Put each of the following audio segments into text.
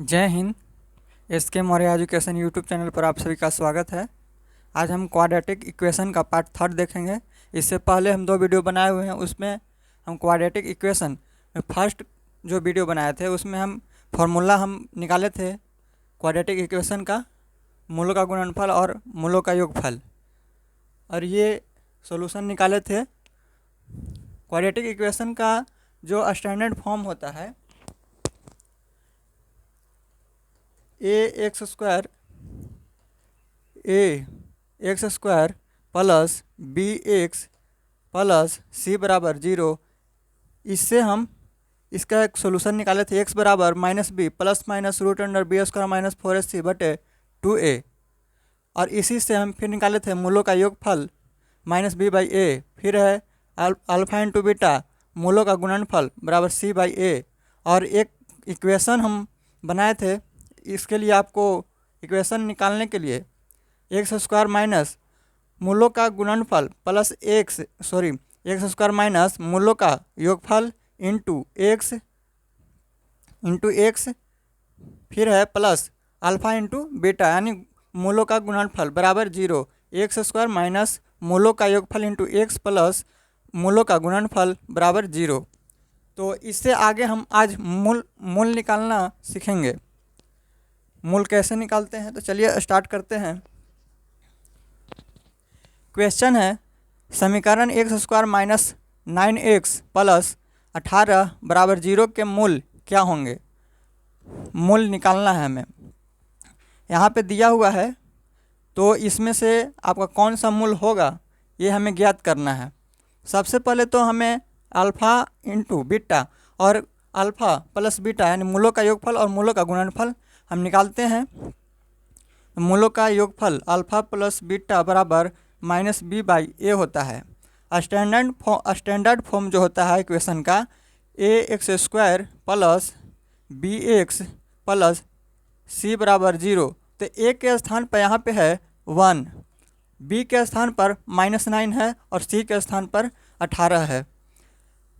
जय Hind. SK Maurya education YouTube channel पर आप सभी का स्वागत है। आज हम क्वाड्रेटिक इक्वेशन का पार्ट 3 देखेंगे। इससे पहले हम 2 वीडियो बनाए हुए हैं, उसमें हम क्वाड्रेटिक इक्वेशन में फर्स्ट जो वीडियो बनाए थे उसमें हम फार्मूला निकाले थे क्वाड्रेटिक इक्वेशन का, मूलों का गुणनफल और मूलों का योगफल, और ये सॉल्यूशन निकाले थे। क्वाड्रेटिक इक्वेशन का जो स्टैंडर्ड फॉर्म होता है ax square plus bx plus c बराबर 0। इससे हम इसका एक सोल्यूशन निकाले थे, x बराबर -b plus minus root under b square minus 4ac बटे 2a। और इसी से हम फिर निकाले थे मूलों का योगफल -b/a, फिर है अल्फा इंटू बीटा मूलों का गुणनफल बराबर c/a। और एक इक्वेशन हम बनाए थे, इसके लिए आपको इक्वेशन निकालने के लिए एक्स स्क्वायर माइनस मूलों का गुणनफल प्लस एक्स स्क्वायर माइनस मूलों का योगफल इंटू एक्स फिर है प्लस अल्फा इंटू बीटा यानी मूलों का गुणनफल बराबर 0। एक्स स्क्वायर माइनस मूलों का योगफल इंटू एक्स प्लस मूलों का गुणनफल बराबर 0। तो इससे आगे हम आज मूल निकालना सीखेंगे। मूल कैसे निकालते हैं, तो चलिए स्टार्ट करते हैं। क्वेश्चन है, समीकरण x square minus 9x plus 18 बराबर 0 के मूल क्या होंगे। मूल निकालना है हमें। यहाँ पे दिया हुआ है, तो इसमें से आपका कौन सा मूल होगा ये हमें ज्ञात करना है। सबसे पहले तो हमें अल्फ़ा इंटू बीटा और अल्फ़ा प्लस बीटा यानी मूलों का योगफल और मूलों का गुणनफल हम निकालते हैं। मूलों का योगफल अल्फ़ा प्लस बीटा बराबर -b/a होता है। स्टैंडर्ड फॉर्म जो होता है इक्वेशन का ax square plus bx plus c बराबर 0। तो a के स्थान पर यहाँ पे है 1, b के स्थान पर -9 है और c के स्थान पर 18 है।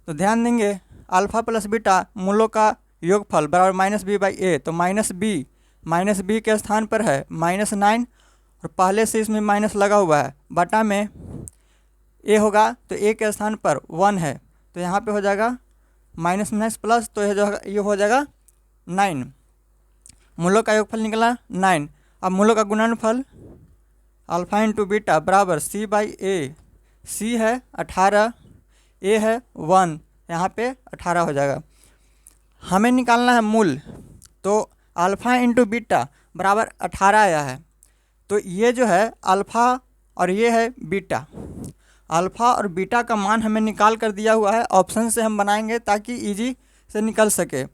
तो ध्यान देंगे अल्फ़ा प्लस बीटा मूलों का योगफल बराबर -b/a, तो -b के स्थान पर है -9 और पहले से इसमें माइनस लगा हुआ है, बटा में a होगा तो a के स्थान पर 1 है, तो यहाँ पे हो जाएगा -9 प्लस, तो ये हो जाएगा 9। मूलों का योगफल निकला 9। अब मूलों का गुणनफल अल्फ़ा इंटू बीटा बराबर c/a। c है 18, a है 1, यहाँ पे 18 हो जाएगा। हमें निकालना है मूल, तो अल्फ़ा इंटू बीटा बराबर 18 आया है, तो ये जो है अल्फ़ा और ये है बीटा। अल्फ़ा और बीटा का मान हमें निकाल कर दिया हुआ है, ऑप्शन से हम बनाएंगे ताकि इजी से निकल सके।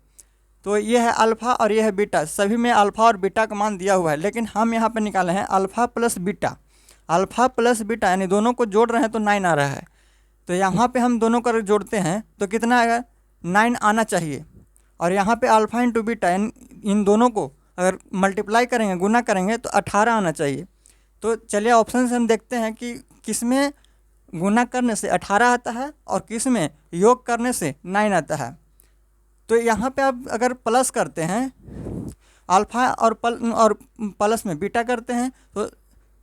तो ये है अल्फ़ा और ये है बीटा, सभी में अल्फ़ा और बीटा का मान दिया हुआ है, लेकिन हम यहाँ पे निकाले हैं alpha plus beta. Alpha plus beta यानी दोनों को जोड़ रहे हैं तो 9 आ रहा है, तो यहाँ पे हम दोनों को जोड़ते हैं तो कितना आएगा, 9 आना चाहिए। और यहाँ पे अल्फ़ा इंटू बीटा इन दोनों को अगर मल्टीप्लाई करेंगे, गुना करेंगे, तो 18 आना चाहिए। तो चलिए ऑप्शन से हम देखते हैं कि किस में गुना करने से 18 आता है और किस में योग करने से 9 आता है। तो यहाँ पे आप अगर प्लस करते हैं अल्फ़ा और प्लस में बीटा करते हैं तो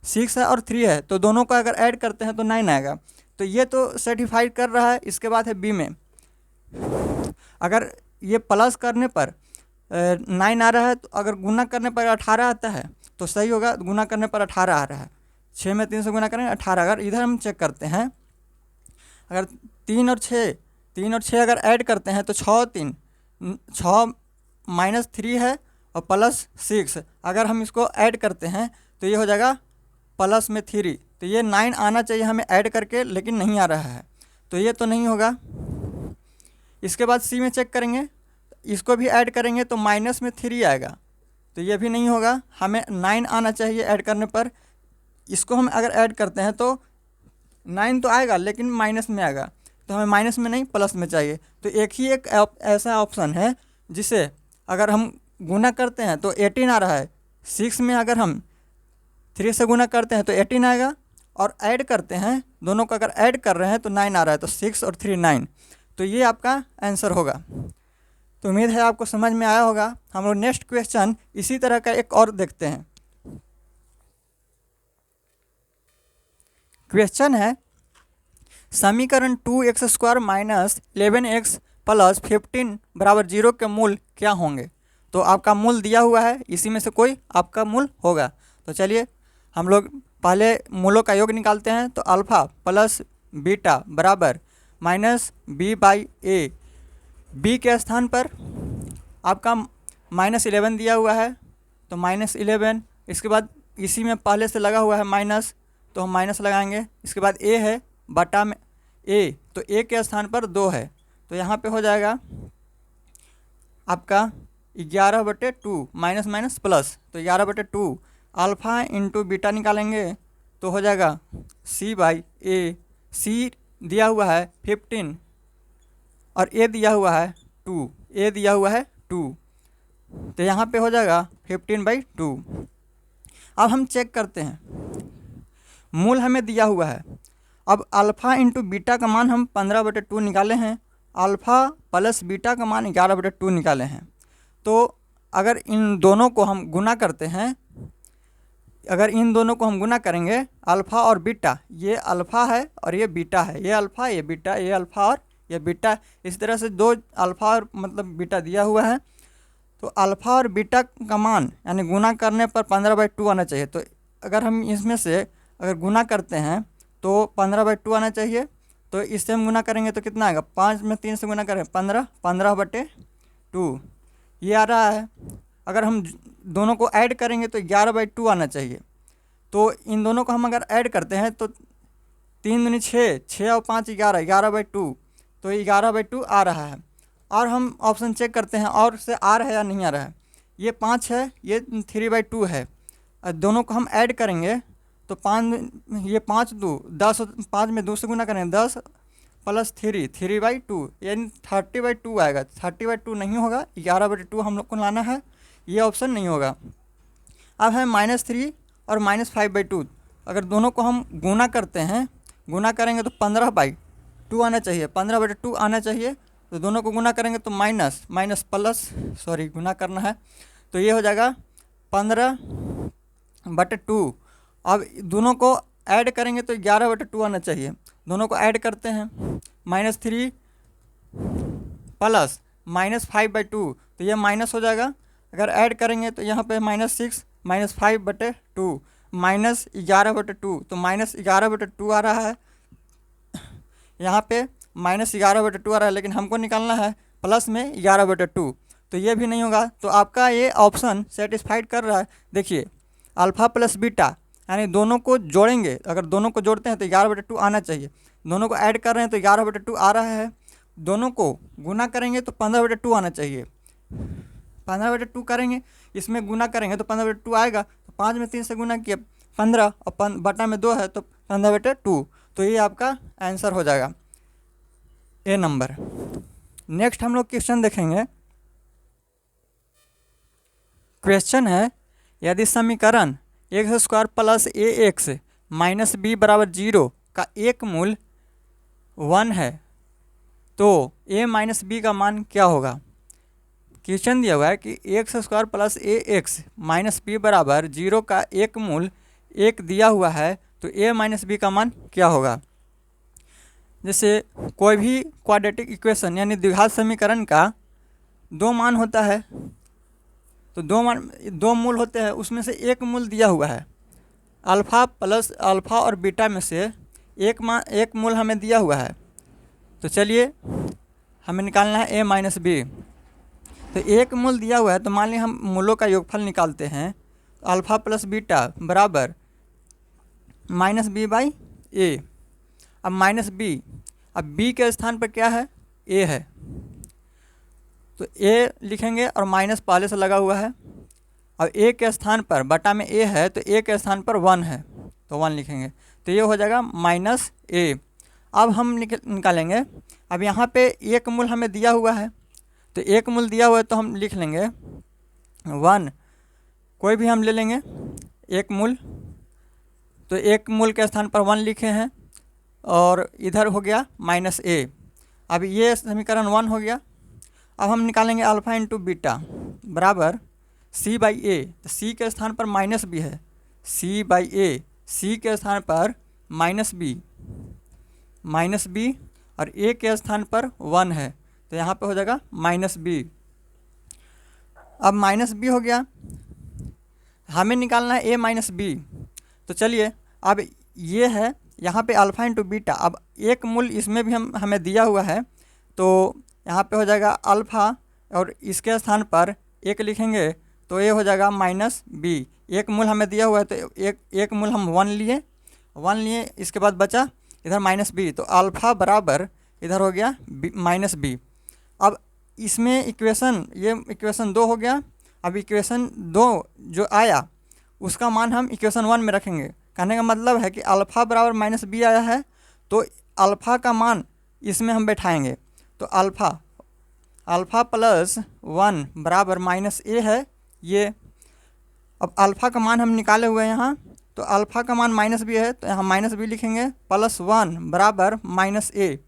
6 है और 3 है, तो दोनों का अगर ऐड करते हैं तो 9 आएगा। तो ये तो सर्टिफाइड कर रहा है। इसके बाद है बी में, अगर ये प्लस करने पर 9 आ रहा है, तो अगर गुना करने पर 18 आता है तो सही होगा, गुना करने पर 18 आ रहा है। 6 में 3 से गुना करेंगे 18। अगर इधर हम चेक करते हैं, अगर 3 और 6 अगर ऐड करते हैं तो 6 माइनस 3 है और प्लस 6, अगर हम इसको ऐड करते हैं तो ये हो जाएगा प्लस में 3। तो ये 9 आना चाहिए हमें ऐड करके, लेकिन नहीं आ रहा है, तो ये तो नहीं होगा। इसके बाद सी में चेक करेंगे, इसको भी ऐड करेंगे तो माइनस में 3 आएगा, तो ये भी नहीं होगा, हमें 9 आना चाहिए ऐड करने पर। इसको हम अगर ऐड करते हैं तो 9 तो आएगा लेकिन माइनस में आएगा, तो हमें माइनस में नहीं प्लस में चाहिए। तो एक ऐसा ऑप्शन है जिसे अगर हम गुना करते हैं तो 18 आ रहा है, 6 में अगर हम 3 से गुना करते हैं तो 18 आएगा, और ऐड करते हैं दोनों को अगर ऐड कर रहे हैं तो 9 आ रहा है, तो 6 और 3 9। तो ये आपका आंसर होगा। तो उम्मीद है आपको समझ में आया होगा। हम लोग नेक्स्ट क्वेश्चन इसी तरह का एक और देखते हैं। क्वेश्चन है समीकरण 2x² माइनस 11x प्लस 15 बराबर 0 के मूल क्या होंगे। तो आपका मूल दिया हुआ है, इसी में से कोई आपका मूल होगा। तो चलिए हम लोग पहले मूलों का योग निकालते हैं। तो अल्फ़ा प्लस बीटा बराबर माइनस b/a, b के स्थान पर आपका -11 दिया हुआ है, तो -11। इसके बाद इसी में पहले से लगा हुआ है माइनस, तो हम माइनस लगाएंगे। इसके बाद a है बटा में a, तो a के स्थान पर 2 है, तो यहाँ पे हो जाएगा आपका 11/2 माइनस माइनस प्लस, तो 11/2 अल्फ़ा इंटू बीटा निकालेंगे तो हो जाएगा c/a। c दिया हुआ है 15 और a दिया हुआ है 2, a दिया हुआ है 2, तो यहाँ पे हो जाएगा 15/2। अब हम चेक करते हैं, मूल हमें दिया हुआ है। अब अल्फ़ा इंटू बीटा का मान हम 15/2 निकाले हैं, अल्फ़ा प्लस बीटा का मान 11/2 निकाले हैं। तो अगर इन दोनों को हम गुना करते हैं, अगर इन दोनों को हम गुना करेंगे अल्फ़ा और बीटा, ये अल्फ़ा है और ये बीटा है, ये अल्फ़ा ये बीटा, ये अल्फ़ा और ये बीटा, इस तरह से 2 अल्फ़ा और मतलब बीटा दिया हुआ है। तो अल्फ़ा और बीटा का मान यानी गुना करने पर 15/2 आना चाहिए। तो अगर हम इसमें से अगर गुना करते हैं तो 15/2 आना चाहिए। तो इससे हम गुना करेंगे तो कितना आएगा, 5 में 3 से गुना करें 15, 15/2 ये आ रहा है। अगर हम दोनों को ऐड करेंगे तो 11/2 आना चाहिए। तो इन दोनों को हम अगर ऐड करते हैं तो 3 दूनी 6, 6 और 5 11, 11/2, तो 11/2 आ रहा है। और हम ऑप्शन चेक करते हैं और से आ रहा है या नहीं आ रहा है। ये 5 है, ये 3/2 है, दोनों को हम ऐड करेंगे तो 5, ये 5 2 10, 5 में 2 से गुना करेंगे 10 प्लस 3, 3/2 यानी 30/2 आएगा। 30/2 नहीं होगा, 11/2 हम लोग को लाना है, ये ऑप्शन नहीं होगा। अब है -3 और -5/2, अगर दोनों को हम गुना करते हैं, गुना करेंगे तो 15/2 आना चाहिए, 15/2 आना चाहिए। तो दोनों को गुना करेंगे तो माइनस प्लस गुना करना है, तो ये हो जाएगा 15/2। अब दोनों को ऐड करेंगे तो 11/2 आना चाहिए, दोनों को ऐड करते हैं -3 प्लस -5/2, तो ये माइनस हो जाएगा। अगर ऐड करेंगे तो यहाँ पे -6 -5/2 -11/2, तो -11/2 आ रहा है। यहाँ पे -11/2 आ रहा है, लेकिन हमको निकालना है प्लस में 11/2, तो ये भी नहीं होगा। तो आपका ये ऑप्शन सेटिस्फाइड कर रहा है। देखिए अल्फ़ा प्लस बीटा यानी दोनों को जोड़ेंगे, अगर दोनों को जोड़ते हैं तो 11/2 आना चाहिए, दोनों को ऐड कर रहे हैं तो 11/2 आ रहा है, दोनों को गुना करेंगे तो 15/2 आना चाहिए। 15/2 करेंगे, इसमें गुना करेंगे तो 15/2 आएगा। तो 5 में 3 से गुना किया 15 और बटा में 2 है तो 15/2, तो ये आपका आंसर हो जाएगा ए नंबर। नेक्स्ट हम लोग क्वेश्चन देखेंगे। क्वेश्चन है यदि समीकरण x² plus ax minus b बराबर 0 का एक मूल 1 है तो a माइनस b का मान क्या होगा। क्वेश्चन दिया हुआ है कि x² plus ax minus b बराबर 0 का एक मूल 1 दिया हुआ है, तो a माइनस b का मान क्या होगा। जैसे कोई भी क्वाड्रेटिक इक्वेशन यानी द्विघात समीकरण का 2 मान होता है, तो 2 मूल होते हैं, उसमें से एक मूल दिया हुआ है। अल्फ़ा और बीटा में से एक मूल हमें दिया हुआ है। तो चलिए हमें निकालना है a माइनस बी। तो एक मूल दिया हुआ है, तो मान लीजिए हम मूलों का योगफल निकालते हैं। अल्फ़ा प्लस बीटा बराबर -b/a। अब -b, अब b के स्थान पर क्या है, a है, तो a लिखेंगे और माइनस पहले से लगा हुआ है। अब a के स्थान पर बटा में a है, तो a के स्थान पर 1 है, तो 1 लिखेंगे, तो ये हो जाएगा -a। अब हम निकालेंगे। अब यहाँ पे एक मूल हमें दिया हुआ है, तो एक मूल दिया हुआ है तो हम लिख लेंगे 1, कोई भी हम ले लेंगे एक मूल, तो एक मूल के स्थान पर 1 लिखे हैं और इधर हो गया -a। अब ये समीकरण 1 हो गया। अब हम निकालेंगे अल्फ़ा इंटू बीटा बराबर सी बाई ए। तो सी के स्थान पर माइनस बी है, सी बाई ए, सी के स्थान पर माइनस बी और ए के स्थान पर 1 है, तो यहाँ पे हो जाएगा माइनस बी। अब माइनस बी हो गया, हमें निकालना है ए माइनस बी। तो चलिए अब ये है यहाँ पे अल्फ़ा इंटू बीटा। अब एक मूल इसमें भी हमें दिया हुआ है, तो यहाँ पे हो जाएगा अल्फ़ा और इसके स्थान पर एक लिखेंगे तो ये हो जाएगा माइनस बी। एक मूल हमें दिया हुआ है तो एक मूल हम 1 लिए, इसके बाद बचा इधर माइनस बी, तो अल्फ़ा बराबर इधर हो गया माइनस बी। अब इसमें ये इक्वेशन 2 हो गया। अब इक्वेशन 2 जो आया उसका मान हम इक्वेशन 1 में रखेंगे। कहने का मतलब है कि अल्फ़ा बराबर माइनस बी आया है तो अल्फ़ा का मान इसमें हम बैठाएंगे, तो अल्फ़ा प्लस 1 बराबर माइनस ए है ये। अब अल्फ़ा का मान हम निकाले हुए हैं यहाँ, तो अल्फ़ा का मान माइनस बी है तो यहाँ माइनस बी लिखेंगे, प्लस 1 बराबर माइनस ए।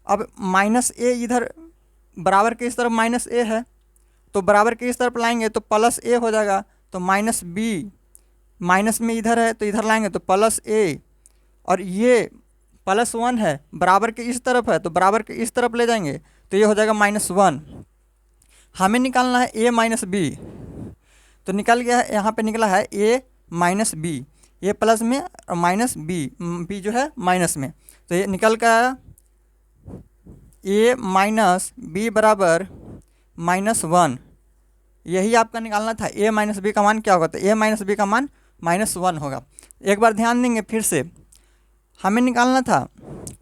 अब माइनस ए इधर बराबर के इस तरफ माइनस ए है, तो बराबर के इस तरफ लाएंगे तो प्लस ए हो जाएगा, तो माइनस बी, माइनस में इधर है तो इधर लाएंगे तो प्लस ए, और ये प्लस 1 है बराबर के इस तरफ है तो बराबर के इस तरफ ले जाएंगे तो ये हो जाएगा -1। हमें निकालना है ए माइनस बी, तो निकल गया है, यहाँ पे निकला है ए माइनस बी, ए प्लस में और माइनस बी जो है माइनस में, तो ये निकल कर ए माइनस बी बराबर -1। यही आपका निकालना था। ए माइनस बी का मान क्या होगा, तो ए माइनस बी का मान -1 होगा। एक बार ध्यान देंगे फिर से, हमें निकालना था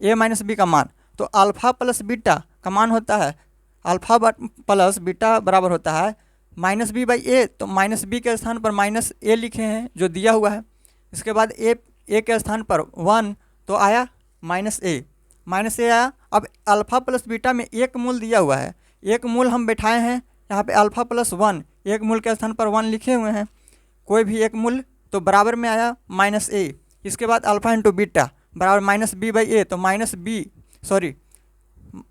ए माइनस बी का मान, तो अल्फ़ा प्लस बीटा का मान होता है, अल्फ़ा प्लस बीटा बराबर होता है माइनस बी बाई ए। तो माइनस बी के स्थान पर माइनस ए लिखे हैं जो दिया हुआ है, इसके बाद ए के स्थान पर 1 तो आया माइनस ए आया। अब अल्फ़ा प्लस बीटा में एक मूल दिया हुआ है, एक मूल हम बैठाए हैं यहाँ पे अल्फ़ा प्लस 1, एक मूल के स्थान पर 1 लिखे हुए हैं, कोई भी एक मूल, तो बराबर में आया माइनस ए। इसके बाद अल्फ़ा इंटू बीटा बराबर माइनस बी बाई ए, तो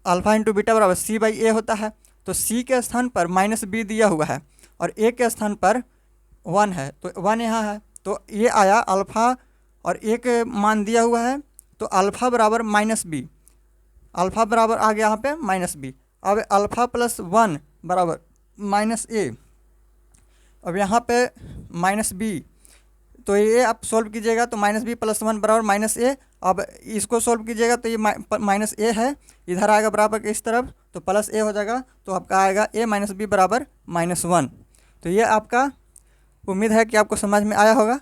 अल्फ़ा इंटू बीटा बराबर सी बाई ए होता है, तो सी के स्थान पर माइनस बी दिया हुआ है और ए के स्थान पर 1 है, तो 1 यहाँ है, तो ये आया अल्फ़ा और ए के मान दिया हुआ है, तो अल्फ़ा बराबर माइनस बी, अल्फ़ा बराबर आ गया यहाँ पे माइनस बी। अब अल्फ़ा प्लस 1 बराबर माइनस ए, अब यहाँ पे माइनस बी, तो ये आप सोल्व कीजिएगा तो माइनस बी प्लस 1 बराबर माइनस ए। अब इसको सोल्व कीजिएगा तो ये माइनस ए है, इधर आएगा बराबर के इस तरफ तो प्लस ए हो जाएगा, तो आपका आएगा ए माइनस बी बराबर -1। तो ये आपका, उम्मीद है कि आपको समझ में आया होगा।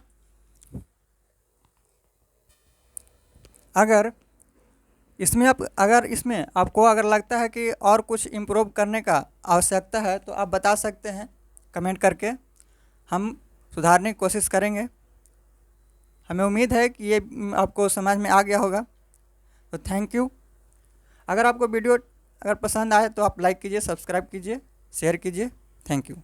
अगर इसमें आपको अगर लगता है कि और कुछ इम्प्रूव करने का आवश्यकता है तो आप बता सकते हैं कमेंट करके, हम सुधारने की कोशिश करेंगे। हमें उम्मीद है कि ये आपको समझ में आ गया होगा, तो थैंक यू। अगर आपको वीडियो पसंद आए तो आप लाइक कीजिए, सब्सक्राइब कीजिए, शेयर कीजिए। Thank you.